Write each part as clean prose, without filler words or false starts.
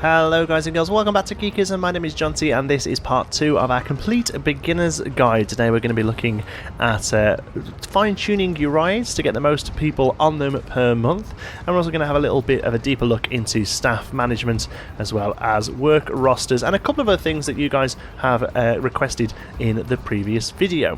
Hello guys and girls, welcome back to Geekers, and my name is John T, and this is part 2 of our complete beginner's guide. Today we're going to be looking at fine-tuning your rides to get the most people on them per month, and we're also going to have a little bit of a deeper look into staff management as well as work rosters and a couple of other things that you guys have requested in the previous video.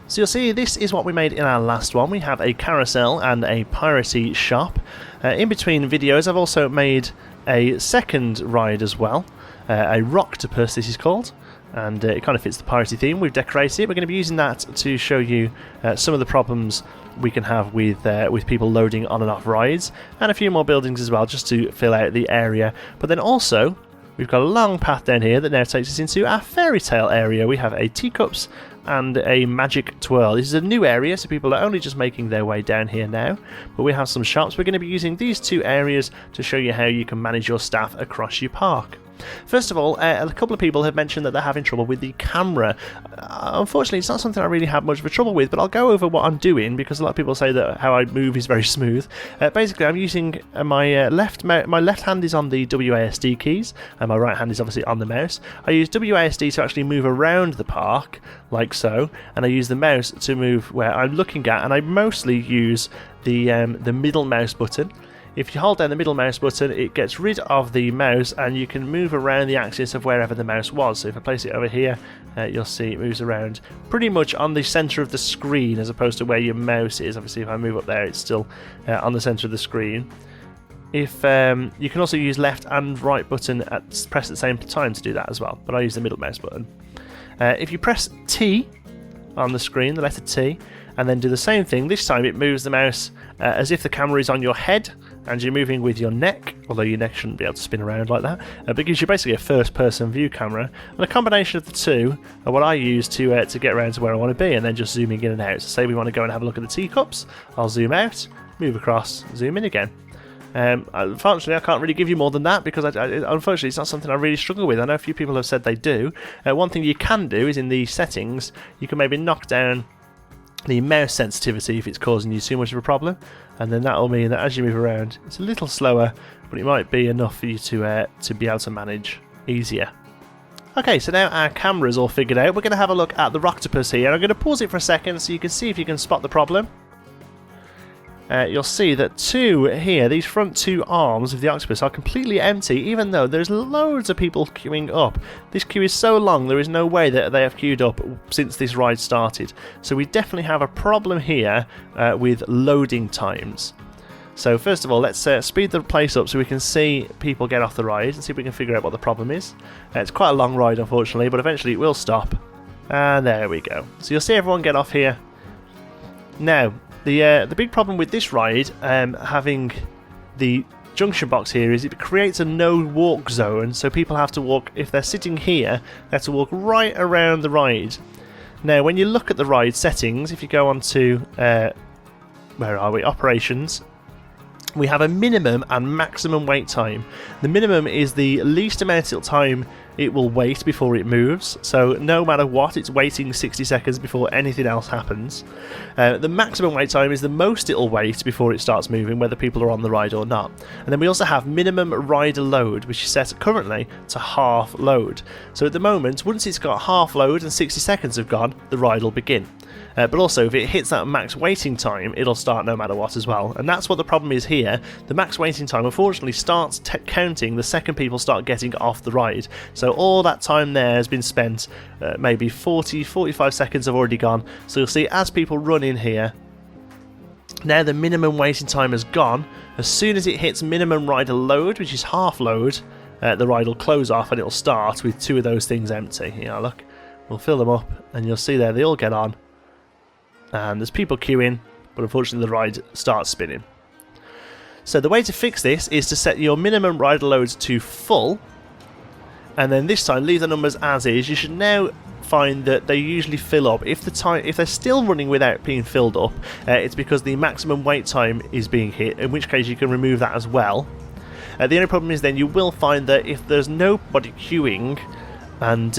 So you'll see this is what we made in our last one. We have a carousel and a piratey shop. In between videos I've also made a second ride as well, a roctopus this is called, and it kind of fits the piratey theme. We've decorated it. We're going to be using that to show you some of the problems we can have with people loading on and off rides, and a few more buildings as well just to fill out the area. But then also we've got a long path down here that now takes us into our fairy tale area. We have a teacups and a magic twirl. This is a new area, so people are only just making their way down here now, but we have some shops. We're going to be using these two areas to show you how you can manage your staff across your park. First of all, a couple of people have mentioned that they're having trouble with the camera. Unfortunately, it's not something I really have much of a trouble with, but I'll go over what I'm doing because a lot of people say that how I move is very smooth. Basically, I'm using my left hand is on the WASD keys, and my right hand is obviously on the mouse. I use WASD to actually move around the park, like so, and I use the mouse to move where I'm looking at, and I mostly use the middle mouse button. If you hold down the middle mouse button, it gets rid of the mouse and you can move around the axis of wherever the mouse was. So if I place it over here, you'll see it moves around pretty much on the centre of the screen as opposed to where your mouse is. Obviously if I move up there, it's still on the centre of the screen. If you can also use left and right button press at the same time to do that as well, but I use the middle mouse button. If you press T on the screen, the letter T, and then do the same thing, this time it moves the mouse as if the camera is on your head and you're moving with your neck, although your neck shouldn't be able to spin around like that, but it gives you basically a first-person view camera, and a combination of the two are what I use to get around to where I want to be, and then just zooming in and out. So say we want to go and have a look at the teacups, I'll zoom out, move across, zoom in again. Unfortunately, I can't really give you more than that because unfortunately it's not something I really struggle with. I know a few people have said they do. One thing you can do is in the settings, you can maybe knock down the mouse sensitivity if it's causing you too much of a problem, and then that will mean that as you move around it's a little slower, but it might be enough for you to be able to manage easier. Okay, so now our camera's all figured out. We're going to have a look at the roctopus here. I'm going to pause it for a second so you can see if you can spot the problem. You'll see that these front two arms of the octopus are completely empty, even though there's loads of people queuing up. This queue is so long, there is no way that they have queued up since this ride started. So we definitely have a problem here with loading times. So first of all, let's speed the place up so we can see people get off the ride and see if we can figure out what the problem is. It's quite a long ride, unfortunately, but eventually it will stop. And there we go. So you'll see everyone get off here. Now, the big problem with this ride, having the junction box here, is it creates a no walk zone, so people have to walk, if they're sitting here, they have to walk right around the ride. Now when you look at the ride settings, if you go on to, where are we, operations, we have a minimum and maximum wait time. The minimum is the least amount of time it will wait before it moves, so no matter what, it's waiting 60 seconds before anything else happens. The maximum wait time is the most it'll wait before it starts moving, whether people are on the ride or not. And then we also have minimum rider load, which is set currently to half load. So at the moment, once it's got half load and 60 seconds have gone, the ride will begin. But also, if it hits that max waiting time, it'll start no matter what as well. And that's what the problem is here. The max waiting time, unfortunately, starts counting the second people start getting off the ride. So all that time there has been spent, maybe 45 seconds have already gone. So you'll see as people run in here, now the minimum waiting time has gone. As soon as it hits minimum rider load, which is half load, the ride will close off and it'll start with two of those things empty. Here, look. We'll fill them up and you'll see there they all get on. And there's people queuing, but unfortunately the ride starts spinning. So the way to fix this is to set your minimum rider loads to full, and then this time leave the numbers as is. You should now find that they usually fill up. If they're still running without being filled up, it's because the maximum wait time is being hit, in which case you can remove that as well. The only problem is then you will find that if there's nobody queuing and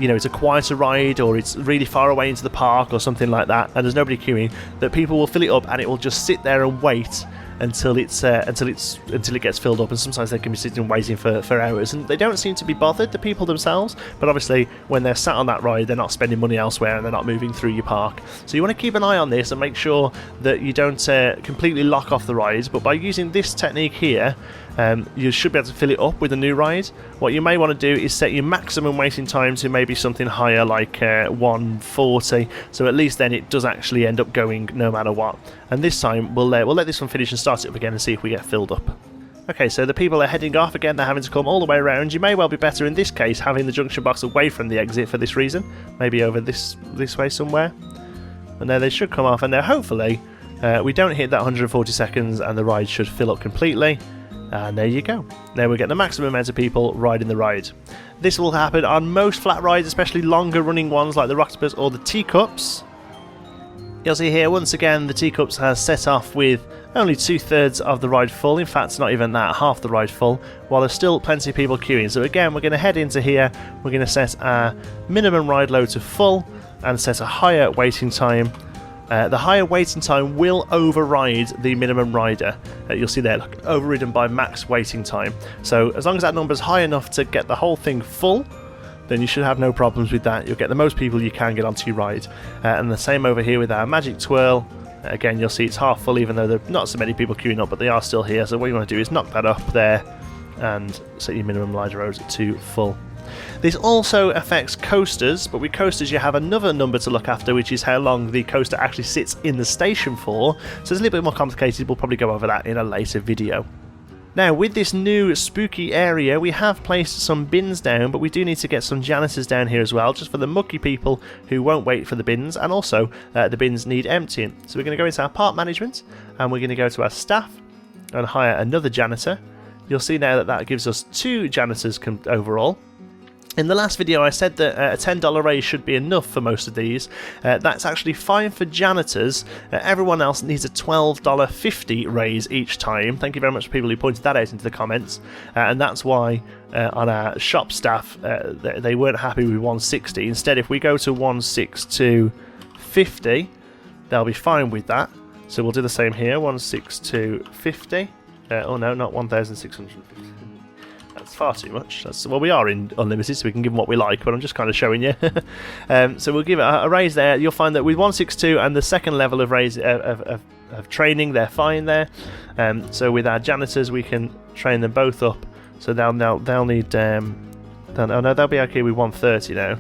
you know, it's a quieter ride or it's really far away into the park or something like that and there's nobody queuing, that people will fill it up and it will just sit there and wait until it gets filled up, and sometimes they can be sitting waiting for hours, and they don't seem to be bothered, the people themselves, but obviously when they're sat on that ride they're not spending money elsewhere and they're not moving through your park. So you want to keep an eye on this and make sure that you don't completely lock off the ride, but by using this technique here you should be able to fill it up with a new ride. What you may want to do is set your maximum waiting time to maybe something higher, like 140, so at least then it does actually end up going no matter what. And this time we'll let this one finish and start it up again and see if we get filled up. Okay, so the people are heading off again, they're having to come all the way around. You may well be better in this case having the junction box away from the exit for this reason, maybe over this way somewhere. And now they should come off, and now hopefully we don't hit that 140 seconds and the ride should fill up completely. And there you go. Now we get the maximum amount of people riding the ride. This will happen on most flat rides, especially longer running ones like the rostas or the teacups. You'll see here once again the teacups has set off with only 2/3 of the ride full. In fact, not even that, half the ride full, while there's still plenty of people queuing. So again, we're going to head into here, we're going to set our minimum ride load to full and set a higher waiting time. The higher waiting time will override the minimum rider. You'll see there, look, overridden by max waiting time. So as long as that number's high enough to get the whole thing full, then you should have no problems with that. You'll get the most people you can get onto your ride. And the same over here with our magic twirl. Again, you'll see it's half full, even though there are not so many people queuing up, but they are still here. So what you want to do is knock that up there and set your minimum rider load to full. This also affects coasters, but with coasters you have another number to look after, which is how long the coaster actually sits in the station for. So it's a little bit more complicated, we'll probably go over that in a later video. Now with this new spooky area we have placed some bins down, but we do need to get some janitors down here as well, just for the mucky people who won't wait for the bins, and also the bins need emptying. So we're going to go into our park management and we're going to go to our staff and hire another janitor. You'll see now that that gives us 2 janitors overall. In the last video I said that a $10 raise should be enough for most of these. That's actually fine for janitors. Everyone else needs a $12.50 raise each time. Thank you very much for people who pointed that out into the comments. And that's why on our shop staff they weren't happy with 160. Instead, if we go to 162.50, they'll be fine with that. So we'll do the same here, 162.50. Oh no, not 1,650. That's far too much. Well, we are in unlimited, so we can give them what we like, but I'm just kind of showing you. So we'll give it a raise there. You'll find that with 162 and the second level of raise of training, they're fine there. So with our janitors, we can train them both up. So they'll need. Oh no, they'll be okay with 130 now,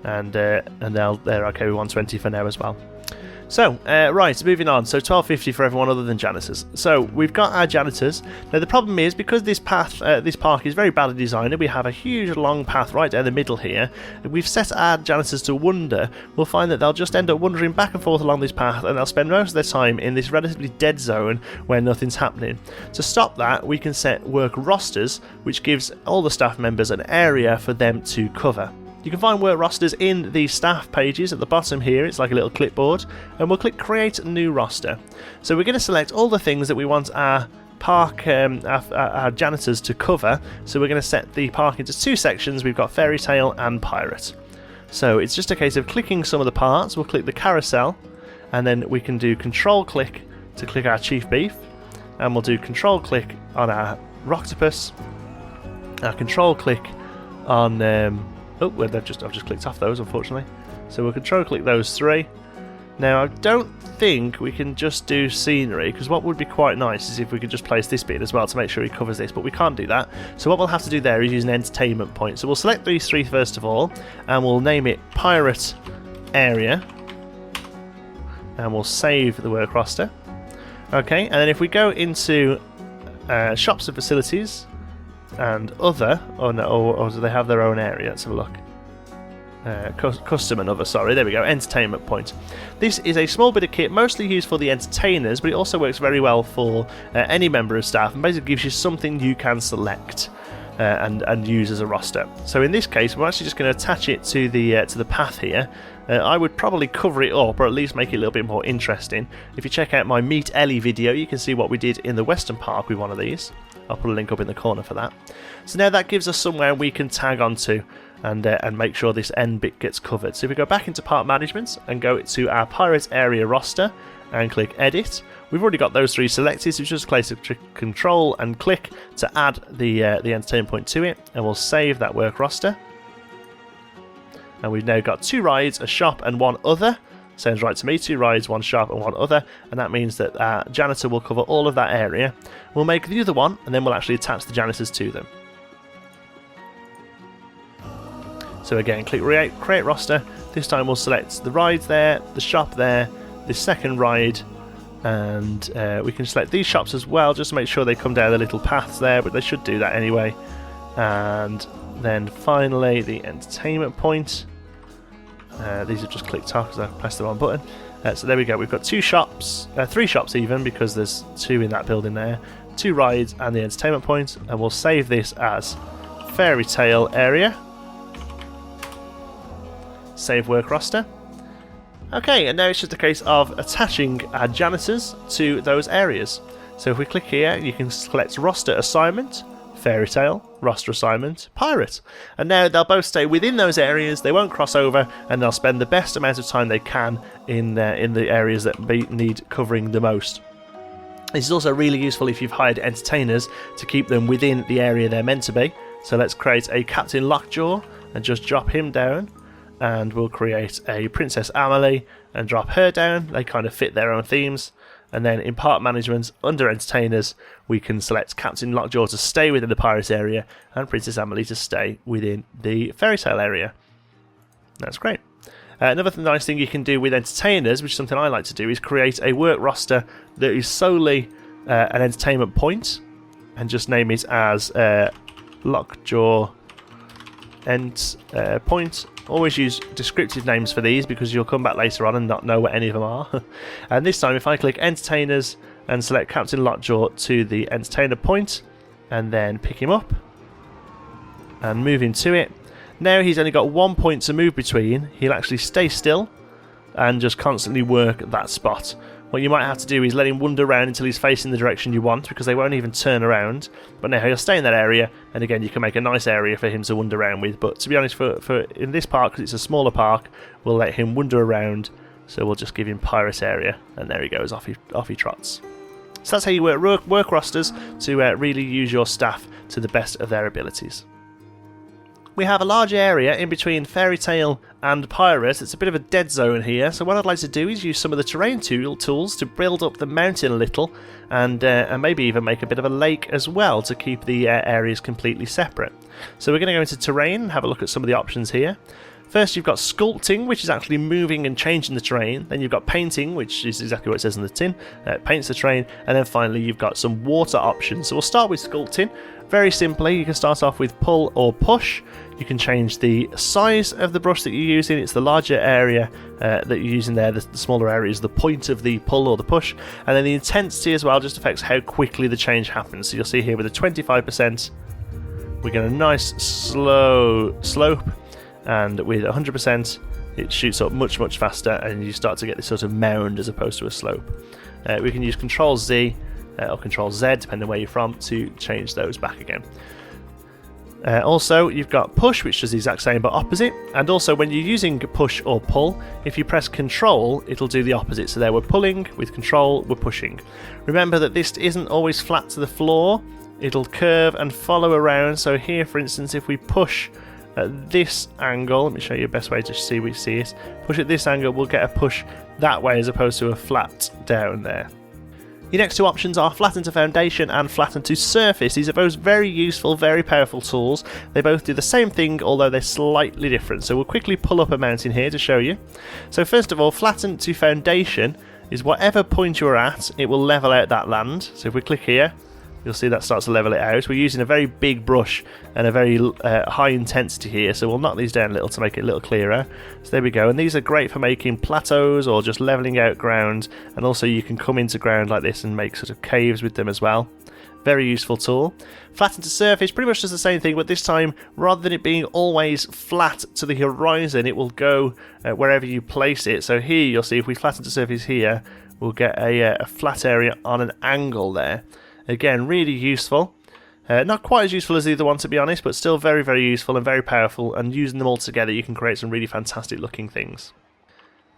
and they're okay with 120 for now as well. So, right, moving on. So $12.50 for everyone other than janitors. So we've got our janitors. Now the problem is, because this park is very badly designed, and we have a huge long path right down the middle here, we've set our janitors to wander. We'll find that they'll just end up wandering back and forth along this path, and they'll spend most of their time in this relatively dead zone where nothing's happening. To stop that, we can set work rosters, which gives all the staff members an area for them to cover. You can find work rosters in the staff pages at the bottom here. It's like a little clipboard, and we'll click create new roster. So we're going to select all the things that we want our park, our janitors to cover. So we're going to set the park into 2 sections. We've got fairy tale and pirate. So it's just a case of clicking some of the parts. We'll click the carousel, and then we can do control click to click our chief beef, and we'll do control click on our octopus, our control click on oh, well, I've just clicked off those, unfortunately. So we'll control click those 3. Now I don't think we can just do scenery, because what would be quite nice is if we could just place this bit as well to make sure he covers this, but we can't do that. So what we'll have to do there is use an entertainment point. So we'll select these 3 first of all, and we'll name it pirate area, and we'll save the work roster. Okay, and then if we go into shops and facilities and other, or do they have their own area? Let's have a look. Custom and other, sorry, there we go, entertainment point. This is a small bit of kit mostly used for the entertainers, but it also works very well for any member of staff, and basically gives you something you can select and use as a roster. So in this case we're actually just going to attach it to the path here. I would probably cover it up, or at least make it a little bit more interesting. If you check out my Meet Ellie video, you can see what we did in the Western Park with one of these. I'll put a link up in the corner for that. So now that gives us somewhere we can tag onto and make sure this end bit gets covered. So if we go back into Park Management and go to our Pirate Area roster and click Edit, We've already got those 3 selected, so we just place Control and click to add the entertainment point to it, and we'll save that work roster. And we've now got 2 rides, a shop and 1 other. Sounds right to me, 2 rides, 1 shop and 1 other, and that means that janitor will cover all of that area. We'll make the other one, and then we'll actually attach the janitors to them. So again, click create roster. This time we'll select the rides there, the shop there, the second ride, and we can select these shops as well, just to make sure they come down the little paths there, but they should do that anyway. And then finally the entertainment point. These have just clicked off because I pressed the wrong button. So there we go, we've got 2 shops, 3 shops even, because there's 2 in that building there, 2 rides and the entertainment point, and we'll save this as Fairy Tale area. Save work roster. Okay, and now it's just a case of attaching our janitors to those areas. So if we click here, you can select roster assignment, Fairy Tale, roster assignment, Pirate. And now they'll both stay within those areas, they won't cross over, and they'll spend the best amount of time they can in the areas that need covering the most. This is also really useful if you've hired entertainers to keep them within the area they're meant to be. So let's create a Captain Lockjaw and just drop him down. And we'll create a Princess Amelie and drop her down. They kind of fit their own themes. And then in Park Management, under Entertainers, we can select Captain Lockjaw to stay within the Pirates area and Princess Amelie to stay within the Fairy Tale area. That's great. Another nice thing you can do with Entertainers, which is something I like to do, is create a work roster that is solely an entertainment point, and just name it as Lockjaw point. Always use descriptive names for these because you'll come back later on and not know what any of them are. And this time if I click Entertainers and select Captain Lockjaw to the entertainer point and then pick him up and move him to it. Now he's only got 1 point to move between. He'll actually stay still and just constantly work that spot. What you might have to do is let him wander around until he's facing the direction you want, because they won't even turn around. But now he'll stay in that area, and again you can make a nice area for him to wander around with. But to be honest, for in this park, because it's a smaller park, we'll let him wander around. So we'll just give him Pirate area, and there he goes, off he trots. So that's how you work rosters to really use your staff to the best of their abilities. We have a large area in between Fairy Tale and Pirate. It's a bit of a dead zone here, so what I'd like to do is use some of the terrain tools to build up the mountain a little, and maybe even make a bit of a lake as well to keep the areas completely separate. So we're going to go into terrain and have a look at some of the options here. First you've got sculpting, which is actually moving and changing the terrain. Then you've got painting, which is exactly what it says on the tin, paints the terrain. And then finally you've got some water options. So we'll start with sculpting. Very simply, you can start off with pull or push. You can change the size of the brush that you're using. It's the larger area that you're using there. The smaller area is the point of the pull or the push. And then the intensity as well just affects how quickly the change happens. So you'll see here with a 25%, we get a nice slow slope. And with 100% it shoots up much faster, and you start to get this sort of mound as opposed to a slope. We can use Control Z or Control Z depending on where you're from to change those back again. Also you've got push, which does the exact same but opposite, and also when you're using push or pull, if you press Control it'll do the opposite. So there we're pulling, with Control we're pushing. Remember that this isn't always flat to the floor, it'll curve and follow around. So here for instance, if we push at this angle, let me show you the best way to see it. Push at this angle, we'll get a push that way as opposed to a flat down there. Your next 2 options are flatten to foundation and flatten to surface. These are both very useful, very powerful tools. They both do the same thing, although they're slightly different. So we'll quickly pull up a mountain here to show you. So first of all, flatten to foundation is whatever point you're at, it will level out that land. So if we click here, you'll see that starts to level it out. We're using a very big brush and a very high intensity here, so we'll knock these down a little to make it a little clearer. So there we go, and these are great for making plateaus or just leveling out ground, and also you can come into ground like this and make sort of caves with them as well. Very useful tool. Flatten to surface pretty much does the same thing, but this time rather than it being always flat to the horizon, it will go wherever you place it. So here you'll see if we flatten to surface here, we'll get a flat area on an angle there. Again, really useful. Not quite as useful as the other one to be honest, but still very useful and very powerful, and using them all together you can create some really fantastic looking things.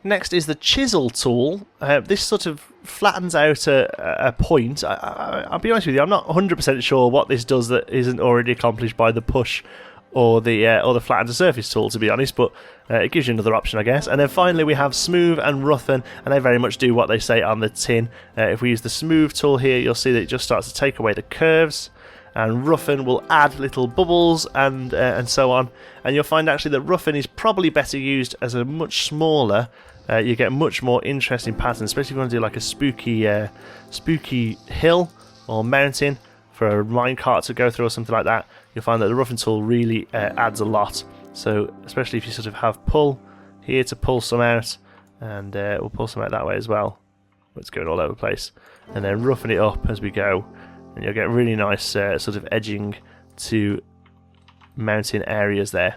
Next is the chisel tool. This sort of flattens out a point. I'll be honest with you, I'm not 100% sure what this does that isn't already accomplished by the push or the flatten to surface tool, to be honest, but it gives you another option, I guess. And then finally we have smooth and roughen, and they very much do what they say on the tin. If we use the smooth tool here, you'll see that it just starts to take away the curves, and roughen will add little bubbles and so on. And you'll find actually that roughen is probably better used as a much smaller. You get much more interesting patterns, especially if you want to do like a spooky hill or mountain for a minecart to go through or something like that. You'll find that the roughen tool really adds a lot. So especially if you sort of have pull here to pull some out, and we'll pull some out that way as well. It's going all over the place, and then roughen it up as we go, and you'll get really nice sort of edging to mountain areas there.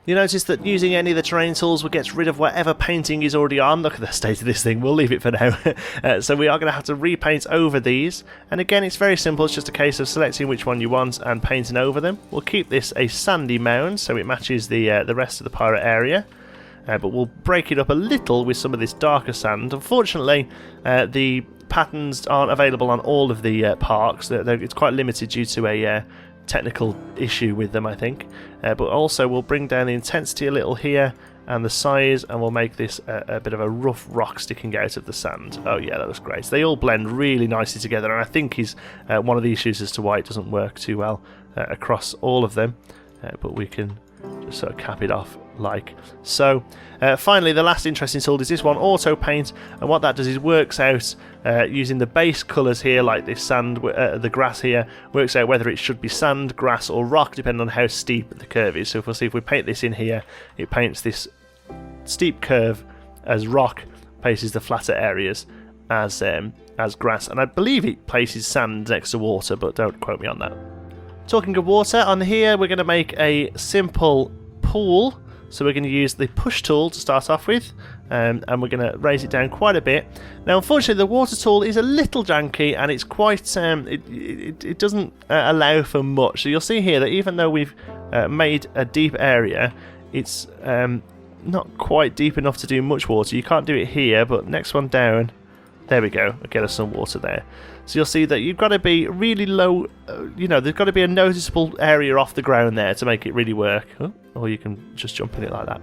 You notice that using any of the terrain tools will get rid of whatever painting is already on. Look at the state of this thing, we'll leave it for now. So we are going to have to repaint over these, and again it's very simple, it's just a case of selecting which one you want and painting over them. We'll keep this a sandy mound so it matches the rest of the pirate area, but we'll break it up a little with some of this darker sand. Unfortunately, the patterns aren't available on all of the parks. It's quite limited due to a technical issue with them, I think, but also we'll bring down the intensity a little here and the size, and we'll make this a bit of a rough rock sticking out of the sand. Oh yeah, that looks great. So they all blend really nicely together, and I think is one of the issues as to why it doesn't work too well across all of them, but we can just sort of cap it off like so. Finally, the last interesting tool is this one, auto paint, and what that does is works out using the base colours here, like this sand, the grass here, works out whether it should be sand, grass or rock depending on how steep the curve is. So if we'll see if we paint this in here, it paints this steep curve as rock, places the flatter areas as grass, and I believe it places sand next to water, but don't quote me on that. Talking of water, on here we're going to make a simple pool. So we're going to use the push tool to start off with, and we're going to raise it down quite a bit. Now unfortunately the water tool is a little janky, and it's quite it doesn't allow for much. So you'll see here that even though we've made a deep area, it's not quite deep enough to do much water. You can't do it here, but next one down, there we go, we'll get us some water there. So you'll see that you've got to be really low, there's got to be a noticeable area off the ground there to make it really work. Or you can just jump in it like that.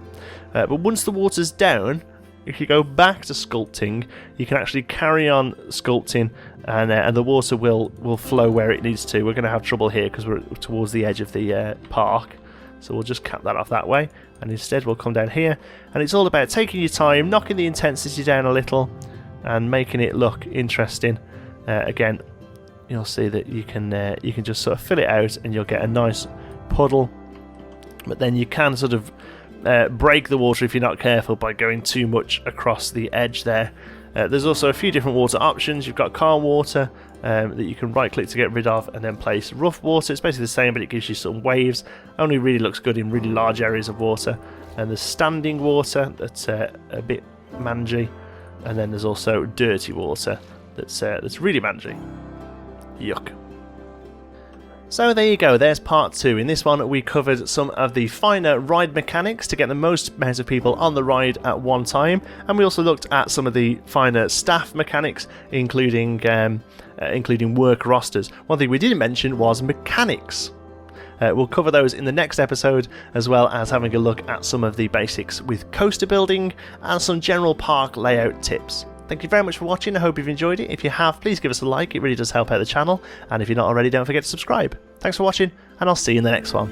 But once the water's down, if you go back to sculpting, you can actually carry on sculpting, and the water will flow where it needs to. We're going to have trouble here because we're towards the edge of the park. So we'll just cap that off that way, and instead we'll come down here. And it's all about taking your time, knocking the intensity down a little, and making it look interesting. Again, you'll see that you can just sort of fill it out, and you'll get a nice puddle. But then you can sort of break the water if you're not careful by going too much across the edge there. There's also a few different water options. You've got calm water that you can right click to get rid of, and then place rough water. It's basically the same, but it gives you some waves. Only really looks good in really large areas of water. And there's standing water that's a bit mangy, and then there's also dirty water that's really mangy. Yuck. So there you go, there's part 2. In this one we covered some of the finer ride mechanics to get the most amount of people on the ride at one time, and we also looked at some of the finer staff mechanics, including work rosters. One thing we didn't mention was mechanics. We'll cover those in the next episode, as well as having a look at some of the basics with coaster building and some general park layout tips. Thank you very much for watching. I hope you've enjoyed it. If you have, please give us a like. It really does help out the channel. And if you're not already, don't forget to subscribe. Thanks for watching, and I'll see you in the next one.